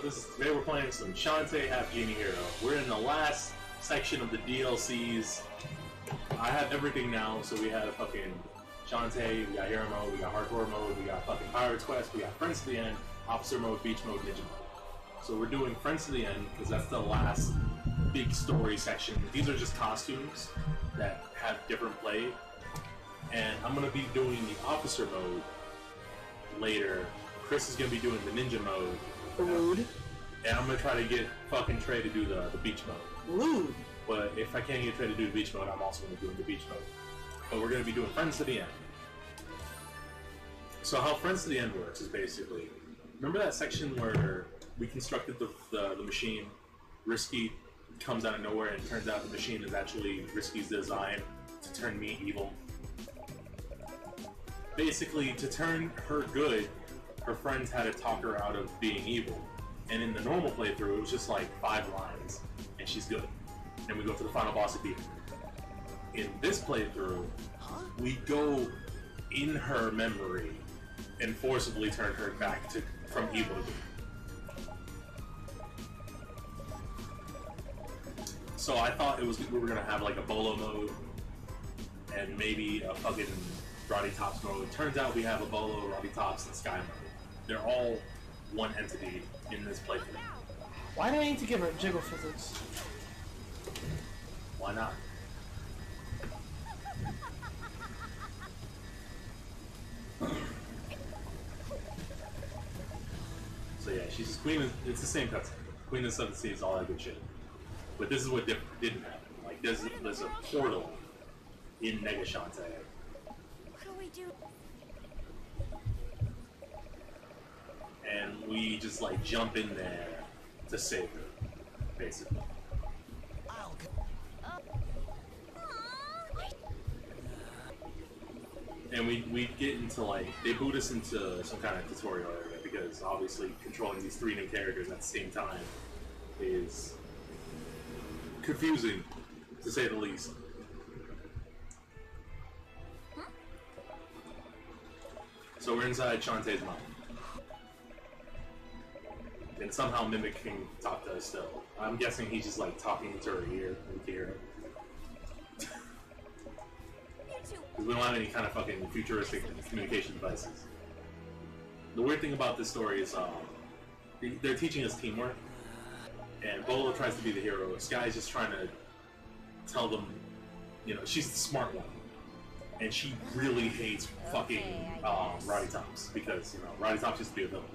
up? Today we're playing some Shantae Half Genie Hero. We're in the last section of the DLCs. I have everything now, so we have fucking Shantae, we got Hero Mode, we got Hardcore Mode, we got fucking Pirates Quest, we got Friends to the End, Officer Mode, Beach Mode, Ninja Mode. So we're doing Friends to the End, because that's the last big story section. These are just costumes that have different play. And I'm going to be doing the Officer Mode later. Chris is going to be doing the Ninja Mode. Rude. And I'm going to try to get fucking Trey to do the Beach Mode. Rude. But if I can't get Trey to do the Beach Mode, I'm also going to do the Beach Mode. But we're going to be doing Friends to the End. So how Friends to the End works is basically, remember that section where we constructed the machine? Risky comes out of nowhere and it turns out the machine is actually Risky's design to turn me evil. Basically, to turn her good, her friends had to talk her out of being evil. And in the normal playthrough, it was just like 5 lines, and she's good. And we go to the final boss and beat her. In this playthrough, we go in her memory and forcibly turn her back from evil to good. So I thought we were gonna have like a Bolo mode and maybe a fucking Roddy Tops mode. Turns out we have a Bolo, Roddy Tops, and Sky mode. They're all one entity in this playthrough. Why do I need to give her jiggle physics? Why not? So yeah, she's Queen of, it's the same cutscene. Queen of the Seven Seas, all that good shit. But this is what didn't happen. Like there's a portal in Nega Shantae. What do we do? And we just like jump in there to save her, basically. And we get into like, they boot us into some kind of tutorial area because obviously controlling these 3 new characters at the same time is confusing, to say the least. So we're inside Shantae's mind. And somehow Mimic can talk to us still. I'm guessing he's just like talking to her ear and we can hear him. Because we don't have any kind of fucking futuristic communication devices. The weird thing about this story is they're teaching us teamwork. And Bolo tries to be the hero. Sky's just trying to tell them, you know, she's the smart one. And she really hates fucking Roddy Tops because, you know, Roddy Tops used to be a villain.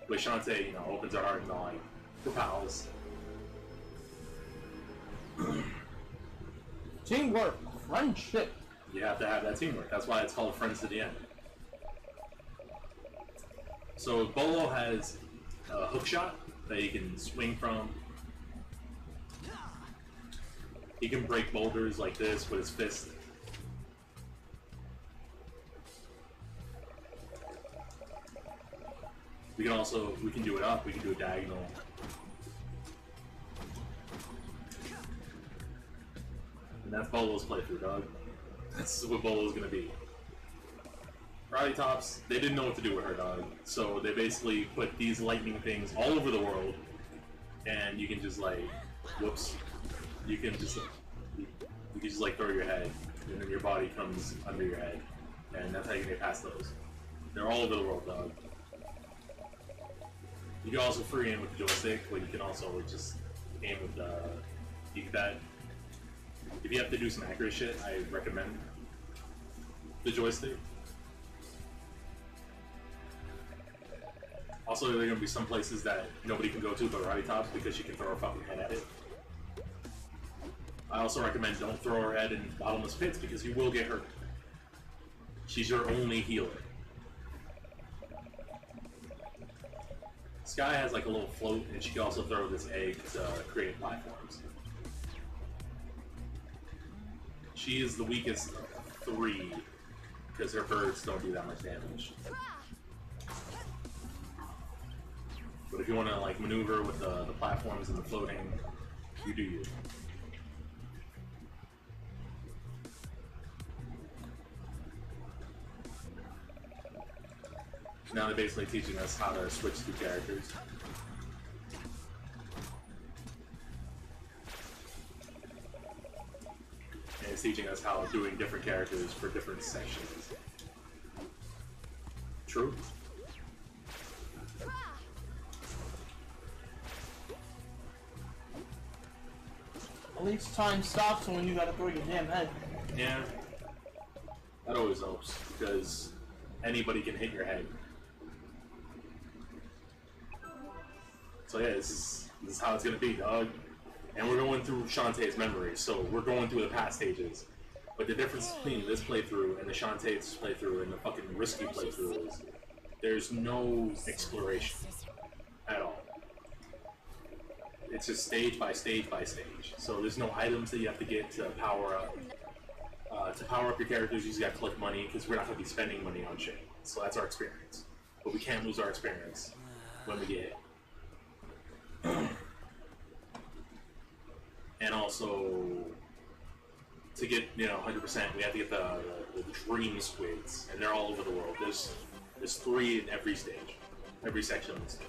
But Shantae, you know, opens her heart and all, like, for pals. Teamwork, friendship. You have to have that teamwork. That's why it's called Friends to the End. So Bolo has a hook shot that he can swing from. He can break boulders like this with his fist. We can do it up, we can do it diagonal. And that's Bolo's playthrough, dog. That's what Bolo's gonna be. Roddy Tops, they didn't know what to do with her, dog. So they basically put these lightning things all over the world, and you can just like, whoops, you can just like throw your head, and then your body comes under your head, and that's how you get past those. They're all over the world, dog. You can also free aim with the joystick, but you can also just aim with the D-pad. If you have to do some accurate shit, I recommend the joystick. Also, there are going to be some places that nobody can go to but Roddy Tops because she can throw her fucking head at it. I also recommend don't throw her head in bottomless pits because you will get hurt. She's your only healer. Sky has like a little float, and she can also throw this egg to create platforms. She is the weakest of 3 because her birds don't do that much damage. But if you want to like maneuver with the platforms and the floating, you do you. Now they're basically teaching us how to switch to characters. teaching us how doing different characters for different sections. True. At least time stops when you gotta throw your damn head. Yeah. That always helps, because anybody can hit your head. So yeah, this is how it's gonna be, dog. And we're going through Shantae's memories, so we're going through the past stages. But the difference between this playthrough and the Shantae's playthrough and the fucking risky playthrough is there's no exploration at all. It's just stage by stage by stage. So there's no items that you have to get to power up. To power up your characters, you just gotta collect money, because we're not gonna be spending money on shit. So that's our experience. But we can't lose our experience when we get it. And also, to get, 100%, we have to get the dream squids, and they're all over the world. There's 3 in every stage, every section of the stage.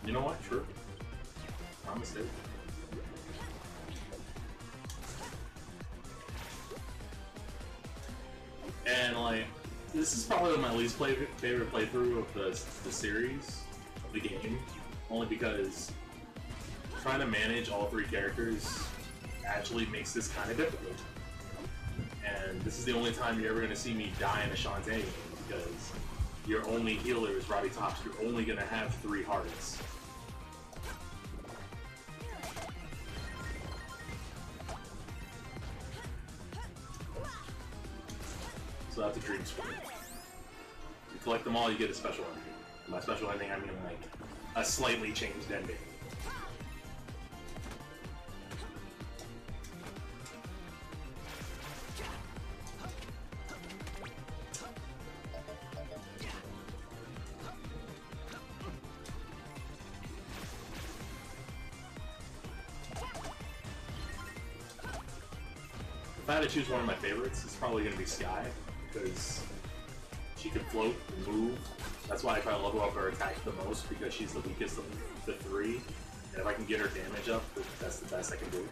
You know what? True. My mistake. And like, this is probably my least favorite playthrough of the series, of the game, only because trying to manage all 3 characters actually makes this kind of difficult. And this is the only time you're ever going to see me die in a Shantae game, because your only healer is Roddy Tops. You're only going to have 3 hearts. So that's a dream squid. You collect them all, you get a special ending. By special ending, I mean like a slightly changed ending. If I had to choose one of my favorites, it's probably going to be Sky, because she can float and move. That's why I try to level up her attack the most, because she's the weakest of the 3. And if I can get her damage up, that's the best I can do.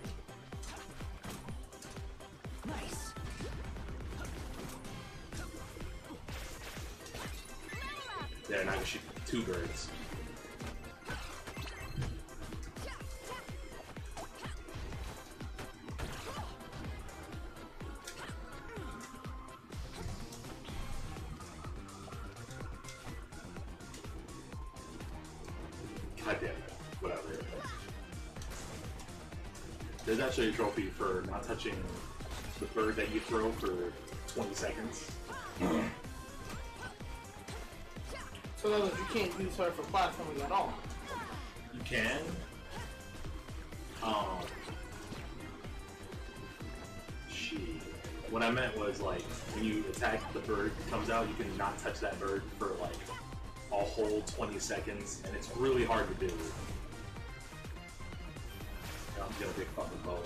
Nice. There, now I can shoot 2 birds. God damn it. Whatever. There's actually a trophy for not touching the bird that you throw for 20 seconds. So that means you can't use her for platforming at all. You can. Shit. What I meant was, like, when you attack the bird that comes out, you can not touch that bird for, like, a whole 20 seconds, and it's really hard to do. I'm gonna big fucking bow.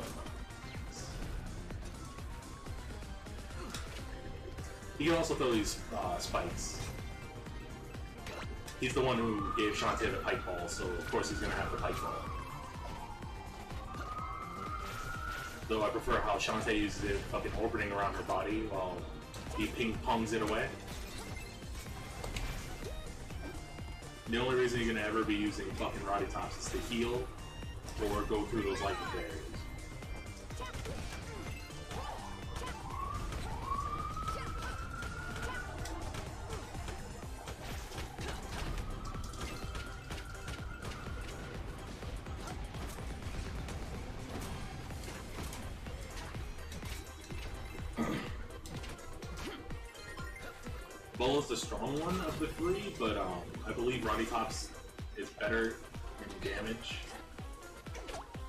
He can also throw these spikes. He's the one who gave Shantae the pike ball, so of course he's gonna have the pike ball. Though I prefer how Shantae uses it fucking orbiting around her body while he ping-pongs it away. The only reason you're gonna ever be using fucking Roddy Tops is to heal or go through those lightning barriers. Bola's the strong one of the 3, but I believe Roddy Tops is better in damage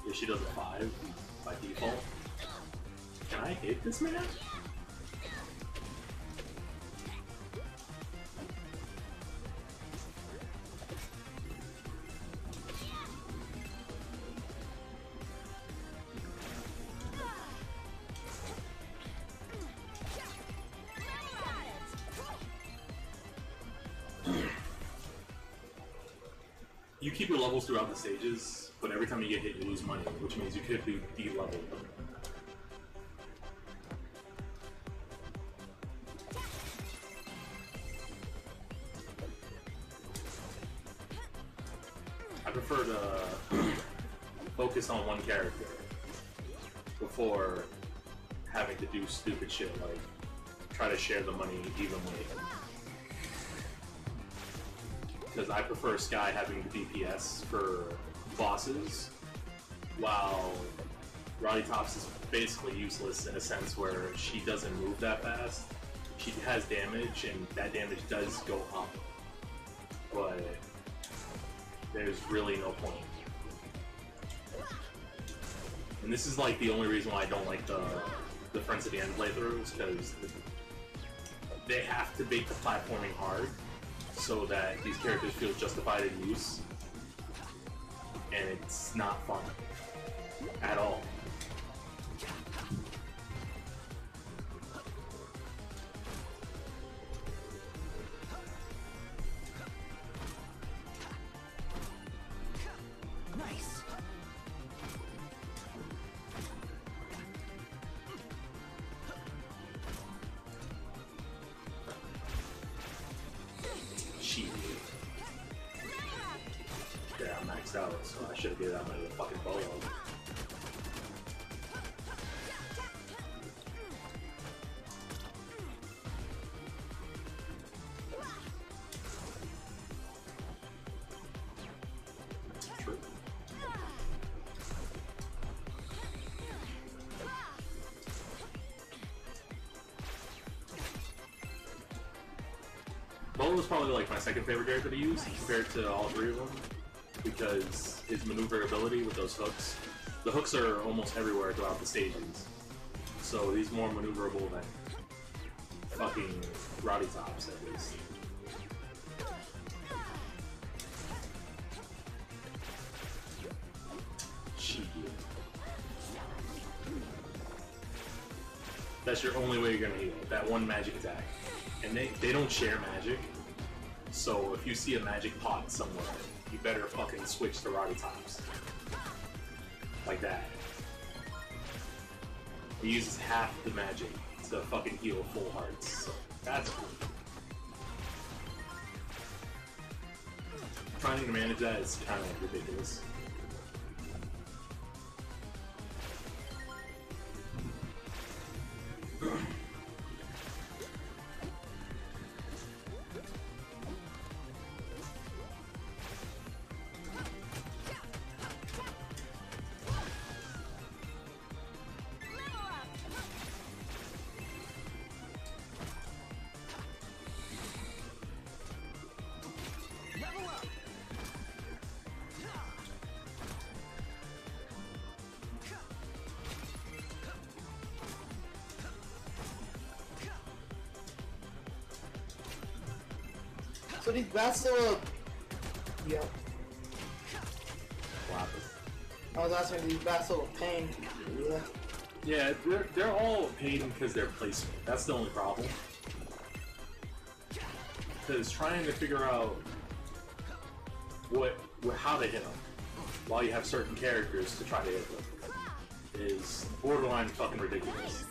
if she does a 5 by default. Can I hit this man? you keep your levels throughout the stages, but every time you get hit, you lose money, which means you could be de-leveled. I prefer to focus on one character before having to do stupid shit like try to share the money evenly. Because I prefer Sky having the DPS for bosses, while Roddy Tops is basically useless in a sense where she doesn't move that fast. She has damage, and that damage does go up, but there's really no point. And this is like the only reason why I don't like the Friends of the End playthroughs, because they have to make the platforming hard so that these characters feel justified in use, and it's not fun at all. Nice. Shit. Yeah, I'm maxed out, so I should have given out my fucking bow. True. Bolo is probably like my second favorite character to use compared to all three of them, because his maneuverability with those hooks. The hooks are almost everywhere throughout the stages, so he's more maneuverable than fucking Roddy Tops at least. Shit. That's your only way you're gonna heal, that one magic attack. And they don't share magic, so if you see a magic pot somewhere, you better fucking switch to Roddy Tops. Like that. He uses half the magic to fucking heal full hearts, so that's cool. Trying to manage that is kind of ridiculous. So these bats still yeah. I was asking these bats still a pain. Yeah. Yeah, they're all a pain because they're placement. That's the only problem. Because trying to figure out how to hit them while you have certain characters to try to hit them is borderline fucking ridiculous.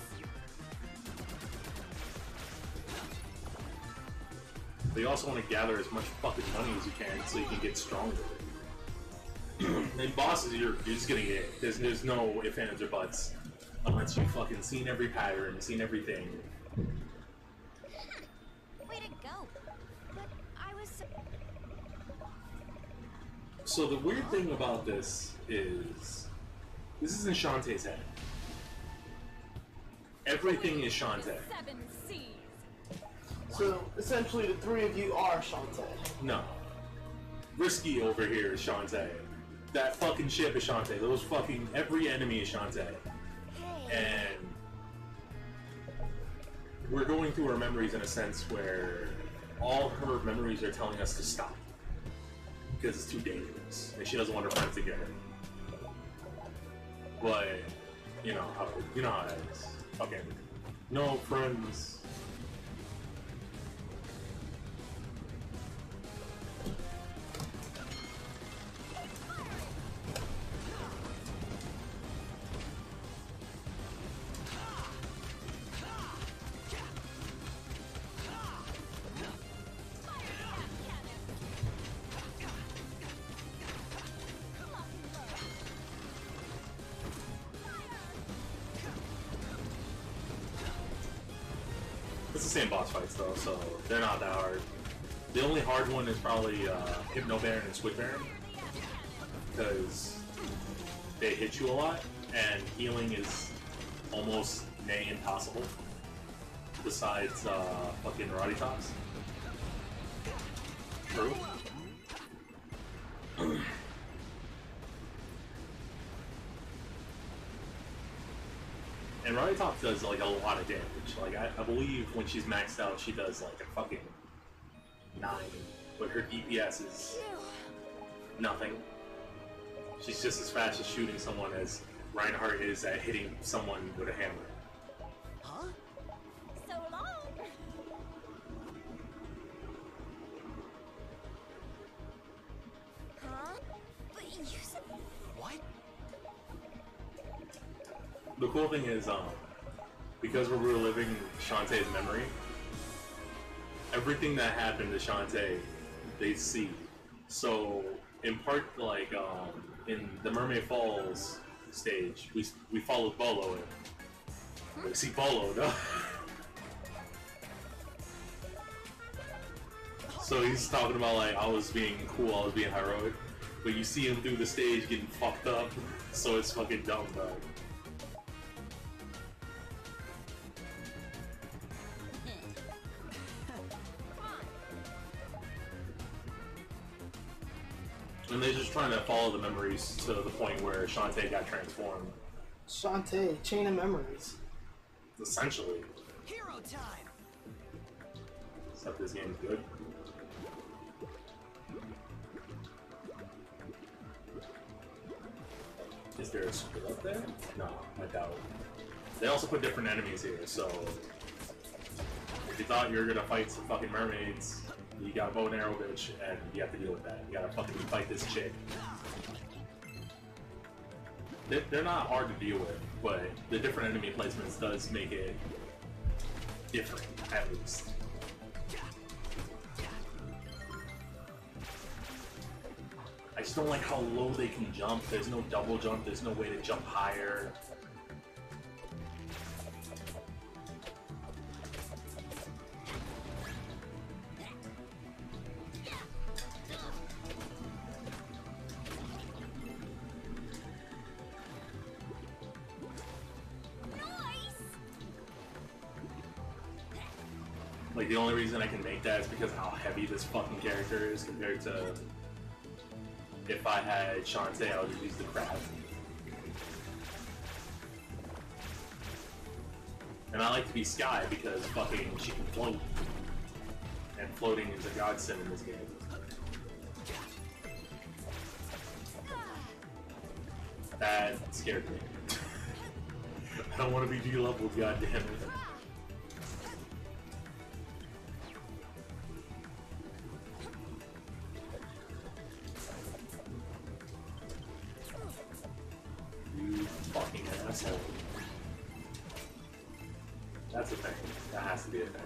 But you also want to gather as much fucking money as you can so you can get stronger. And bosses, you're just gonna get. There's no ifs, ands, or buts. Unless you've fucking seen every pattern, seen everything. Way to go. But I was So the weird thing about this is in Shantae's head. Everything is Shantae. 7 C's. So essentially the three of you are Shantae. No. Risky over here is Shantae. That fucking ship is Shantae. Those fucking every enemy is Shantae. And we're going through her memories in a sense where all her memories are telling us to stop because it's too dangerous and she doesn't want her friends to get her. But you know how that is. Okay, no friends. same boss fights though, so they're not that hard. The only hard one is probably Hypno Baron and Squid Baron, because they hit you a lot, and healing is almost nay impossible. Besides fucking Roddy Tops. True. And Roddy Top does like a lot of damage. Like I believe when she's maxed out, she does like a fucking 9, but her DPS is nothing. She's just as fast as shooting someone as Reinhardt is at hitting someone with a hammer. Huh? So long. Huh? But you said what? The cool thing is, because we're reliving Shantae's memory, everything that happened to Shantae, they see. So, in part, like, in the Mermaid Falls stage, we followed Bolo in. We see Bolo, no? So he's talking about, like, I was being cool, I was being heroic. But you see him through the stage getting fucked up, so it's fucking dumb, bro. And they're just trying to follow the memories to the point where Shantae got transformed. Shantae, chain of memories. Essentially. Hero time. Except this game's good. Is there a skill up there? No, I doubt it. They also put different enemies here, so if you thought you were gonna fight some fucking mermaids, you got a bow and arrow bitch, and you have to deal with that. You gotta fucking fight this chick. They're not hard to deal with, but the different enemy placements does make it different, at least. I just don't like how low they can jump. There's no double jump, there's no way to jump higher. Like, the only reason I can make that is because of how heavy this fucking character is compared to if I had Shantae, I would just use the crab. And I like to be Sky because fucking she can float. And floating is a godsend in this game. That scared me. I don't want to be D-level, goddammit. Fucking asshole. That's a thing. That has to be a thing.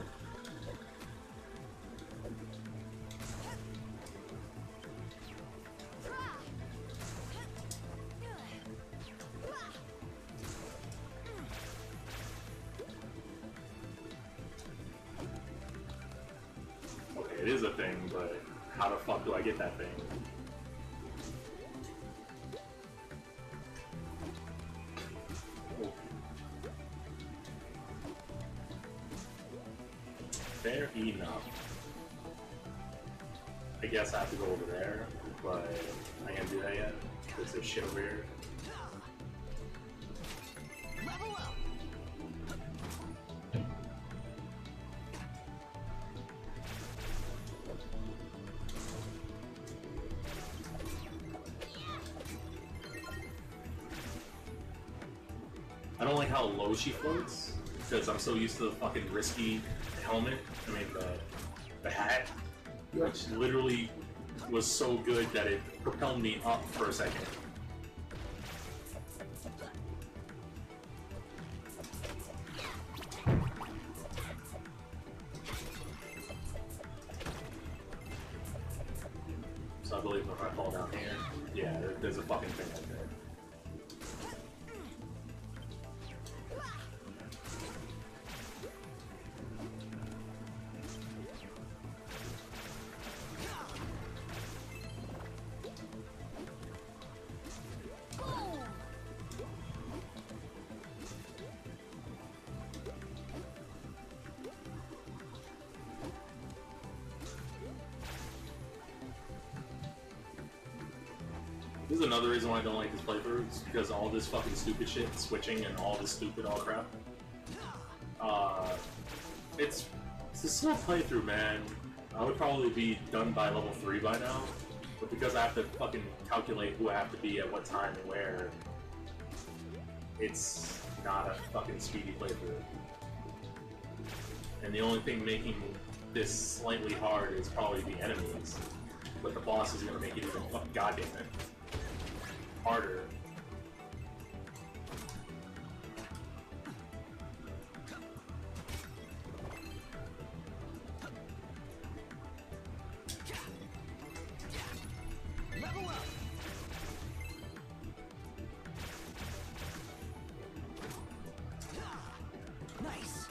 Okay, it is a thing, but how the fuck do I get that thing? Fair enough. I guess I have to go over there, but I can't do that yet because there's shit over here. Level up. I don't like how low she floats because I'm so used to the fucking risky helmet. I mean the hat, which literally was so good that it propelled me up for a second. So I believe if I fall down here, yeah, there's a fucking thing right there. This is another reason why I don't like this playthrough. It's because all this fucking stupid shit, switching and all this stupid all crap. It's a slow playthrough, man. I would probably be done by level 3 by now, but because I have to fucking calculate who I have to be at what time and where, it's not a fucking speedy playthrough. And the only thing making this slightly hard is probably the enemies, but the boss is gonna make it even goddamn it harder. Level up. Nice.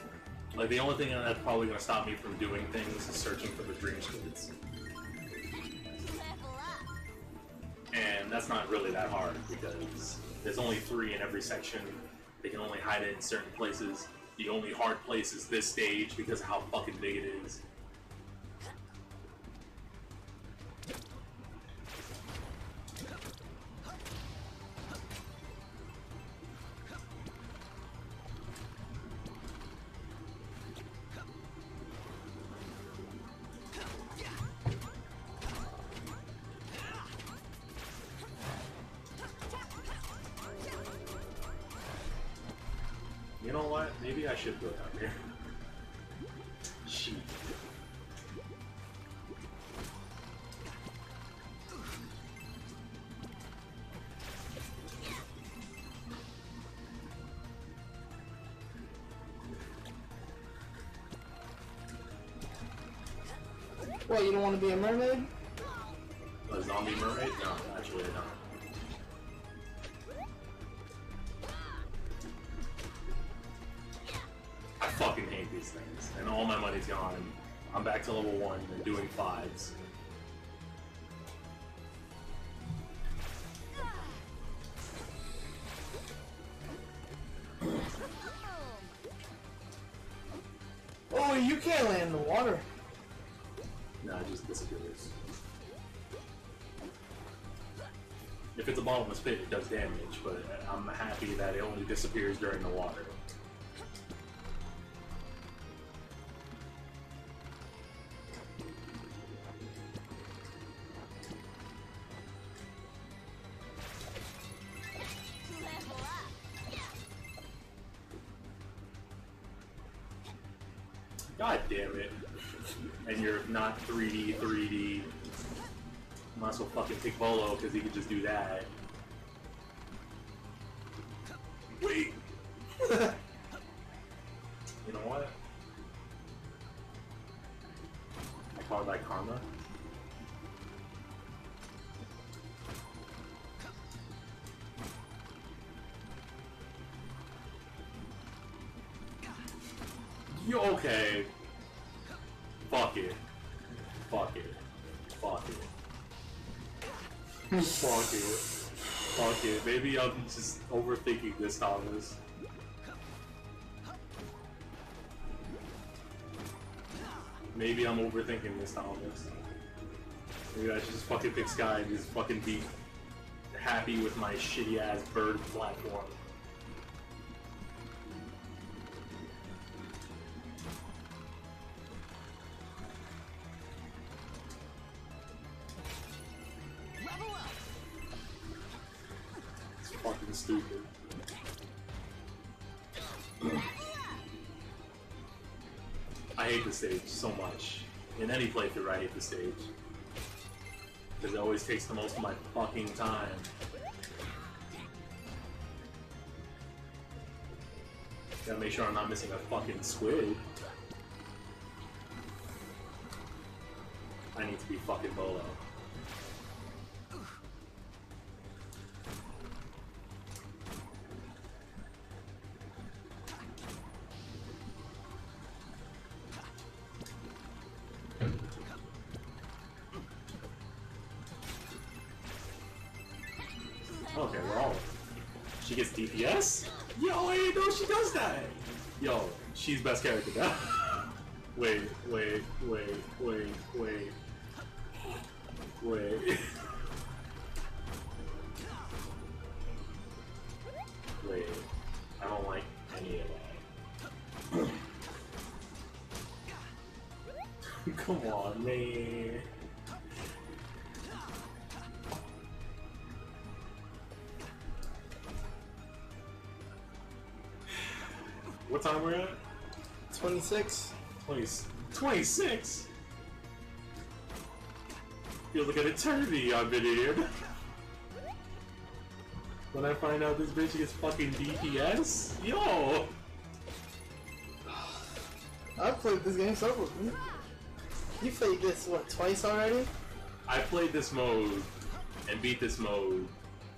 Like, the only thing that's probably gonna stop me from doing things is searching for the dream squids. Level up. And that's not really that hard, because there's only 3 in every section. They can only hide it in certain places. The only hard place is this stage because of how fucking big it is. You know what? Maybe I should go down here. Shit. What, you don't want to be a mermaid? A zombie mermaid? No, actually I don't. I fucking hate these things, and all my money's gone. I'm back to level 1 and doing 5s. Oh, you can't land in the water. No, it just disappears. If it's a bottomless pit, it does damage, but I'm happy that it only disappears during the water. Level up. God damn it. And you're not 3D. Might as well fucking pick Bolo, because he could just do that. Wait! You know what? I call that karma. You okay? Fuck it. Fuck it. Fuck it. Fuck it. Fuck it. Maybe I'm just overthinking this, Thomas. Maybe I'm overthinking this, Thomas. Maybe I should just fucking pick Sky and just fucking be happy with my shitty ass bird platform. Level up. It's fucking stupid. I hate the stage so much. In any playthrough, I hate the stage. Because it always takes the most of my fucking time. Gotta make sure I'm not missing a fucking squid. I need to be fucking Bolo. Okay, we're all. She gets DPS? Yo, wait, no, she does that! Yo, she's best character now. Wait. me. What time we're at? 26. 26? Feels like an eternity I've been here. When I find out this bitch gets fucking DPS? Yo! I've played this game several times. You played this, what, twice already? I played this mode and beat this mode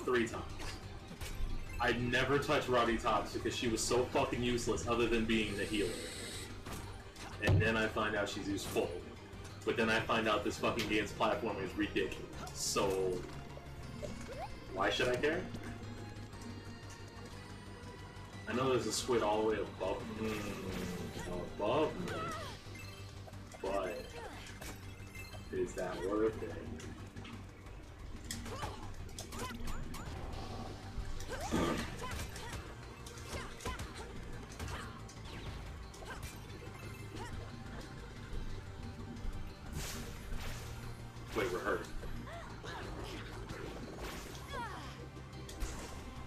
3 times. I never touched Roddy Tops because she was so fucking useless other than being the healer. And then I find out she's useful. But then I find out this fucking game's platform is ridiculous. So, why should I care? I know there's a squid all the way above me. But, is that worth it? Wait, we're hurt.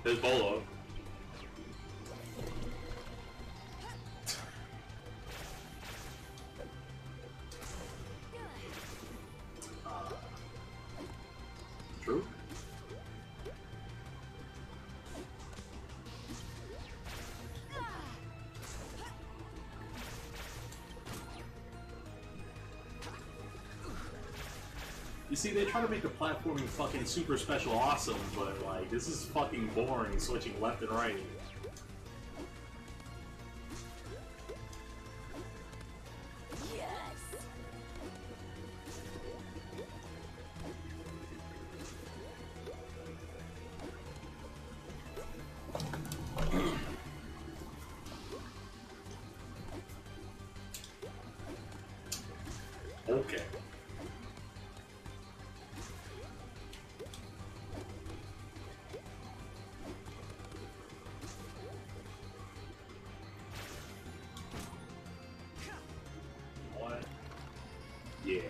There's Bolo. True. You see, they try to make the platforming fucking super special awesome, but like, this is fucking boring switching left and right. Okay. What? Yeah.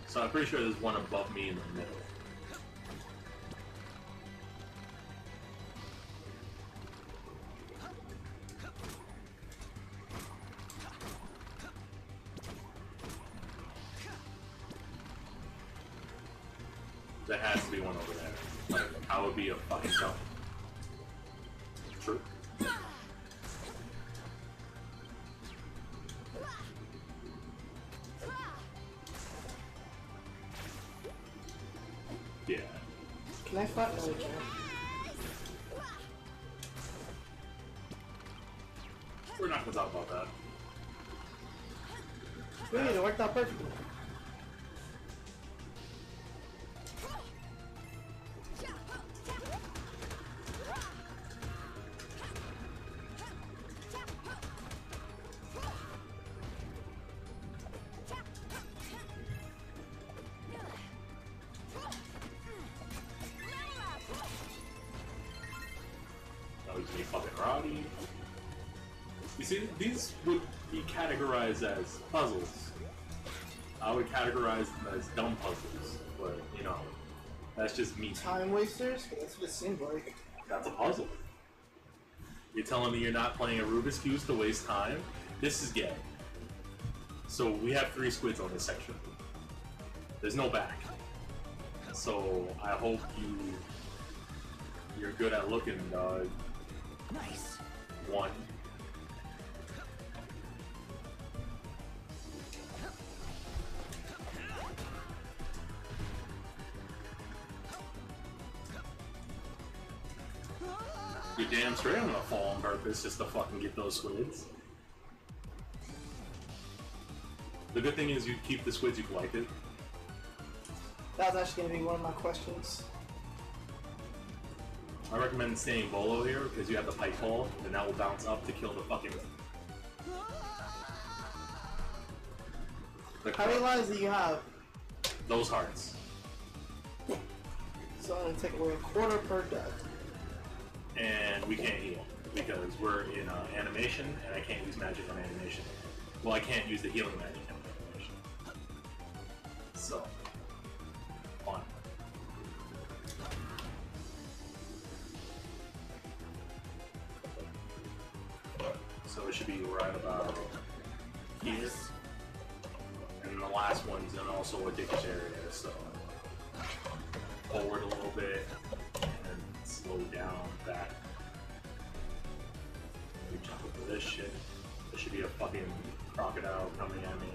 So I'm pretty sure there's one above me in the middle. There has to be one over there. Like, I would be a fucking jump. True. Yeah. Can I fight? No, we can't. We're not gonna talk about that. Wait, it worked out perfectly. That was me fucking Roddy. You see, these would be categorized as puzzles. I would categorize them as dumb puzzles, but you know, that's just me. Time wasters? That's what it seemed like. That's a puzzle. You're telling me you're not playing a Rubik's Cube to waste time? This is gay. So we have 3 squids on this section. There's no back. So I hope you're good at looking, dog. Nice. 1. You're damn straight I'm gonna fall on purpose just to fucking get those squids. The good thing is you keep the squids you collected. That was actually gonna be one of my questions. I recommend staying Bolo here because you have the pipe ball and that will bounce up to kill the fucking... How many lives do you have? Those hearts. So I'm gonna take away a quarter per death. And we can't heal because we're in animation and I can't use magic on animation. Well, I can't use the healing magic on animation. So, fun. So it should be right about here. And the last one's in also a dickish area, so forward a little bit and slow down back. We jump over this shit. There should be a fucking crocodile coming at me.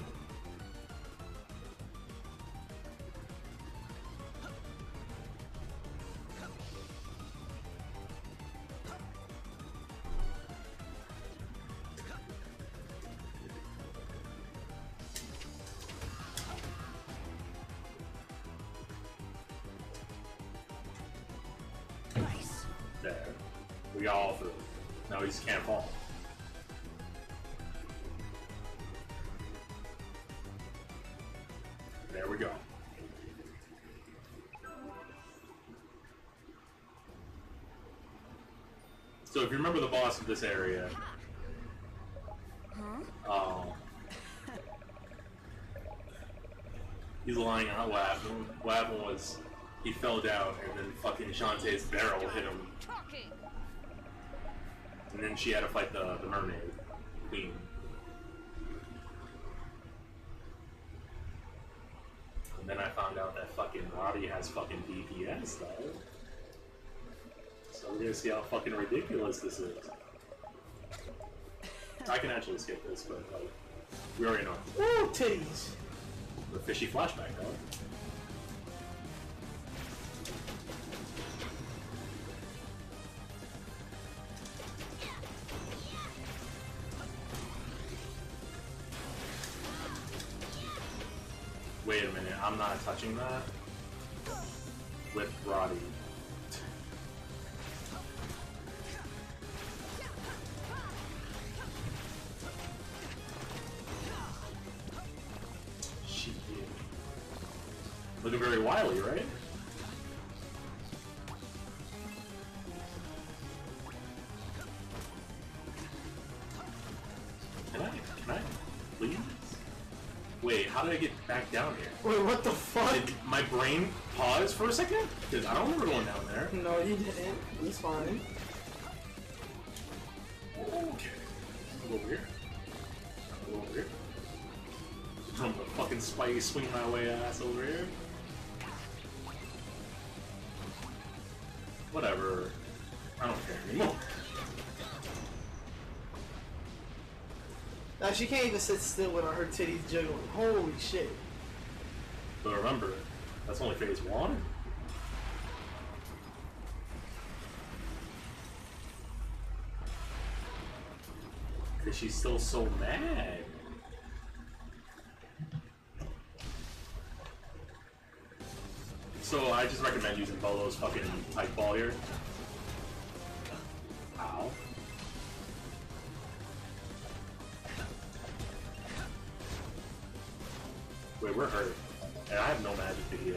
Nice. There. We got all through. Now he just can't fall. There we go. So if you remember the boss of this area, he's lying out. What happened was he fell down and then fucking Shantae's barrel hit him. Talking. And then she had to fight the mermaid queen. And then I found out that fucking Roddy has fucking DPS though. So we're gonna see how fucking ridiculous this is. I can actually skip this, but like, we already know. Ooh, titties. The fishy flashback though. Wait a minute, I'm not touching that with Roddy. Shit. Looking very wily, right? Can I please? Wait, how did I get back down here? Wait, what the fuck? Did my brain pause for a second? Because I don't remember going down there. No, you didn't. He's fine. Okay. A little weird. A little weird. From the fucking spikey swing my way ass over here. Whatever. I don't care anymore. Now she can't even sit still without her titties jiggling. Holy shit. But remember, that's only phase 1. Because she's still so mad. So I just recommend using Bolo's fucking type ball here. Ow. Wait, we're hurt. And I have no magic to heal.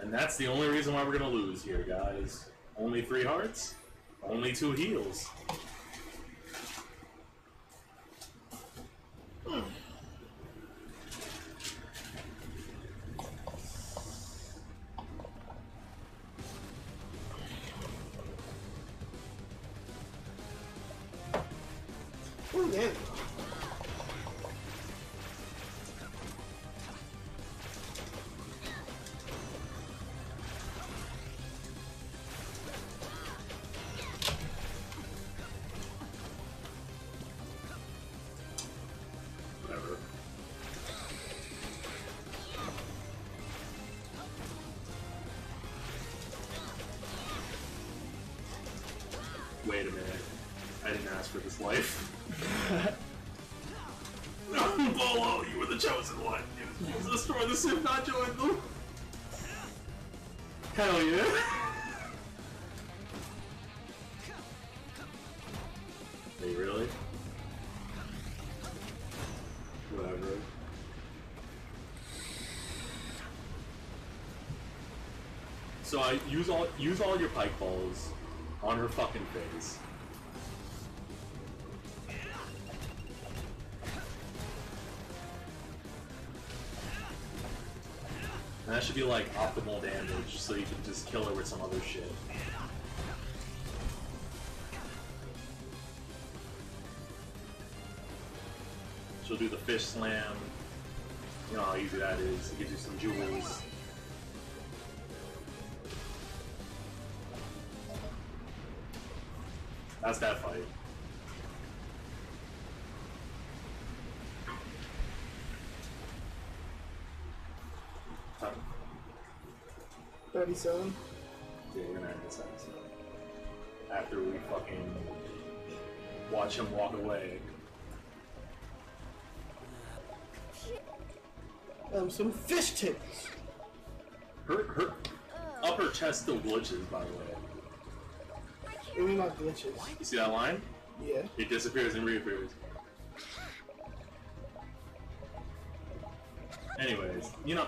And that's the only reason why we're gonna lose here, guys. Only 3 hearts, only 2 heals. Ooh, yeah. Whatever. Wait a minute. I didn't ask for this life. No, Bolo, you were the chosen one. You was destroy the Sim, not join them. Hell yeah. Hey, really? Whatever. So I use all your pike balls On her fucking face. And that should be like optimal damage, so you can just kill her with some other shit. She'll do the fish slam. You know how easy that is. It gives you some jewels. That's that fight. Huh. 37. Yeah, we're gonna end this episode. After we fucking watch him walk away. Some fish tips. Her upper chest still glitches, by the way. What do you not glitches? You see that line? Yeah. It disappears and reappears. Anyways, you know,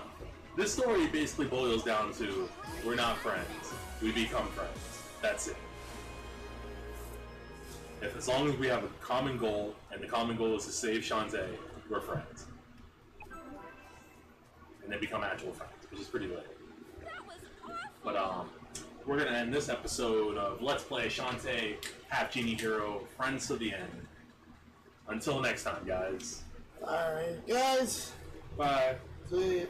this story basically boils down to we're not friends. We become friends. That's it. If as long as we have a common goal, and the common goal is to save Shantae, we're friends. And they become actual friends, which is pretty lit. But we're gonna end this episode of Let's Play Shantae Half Genie Hero Friends to the End. Until next time, guys. Alright, guys. Bye. See ya.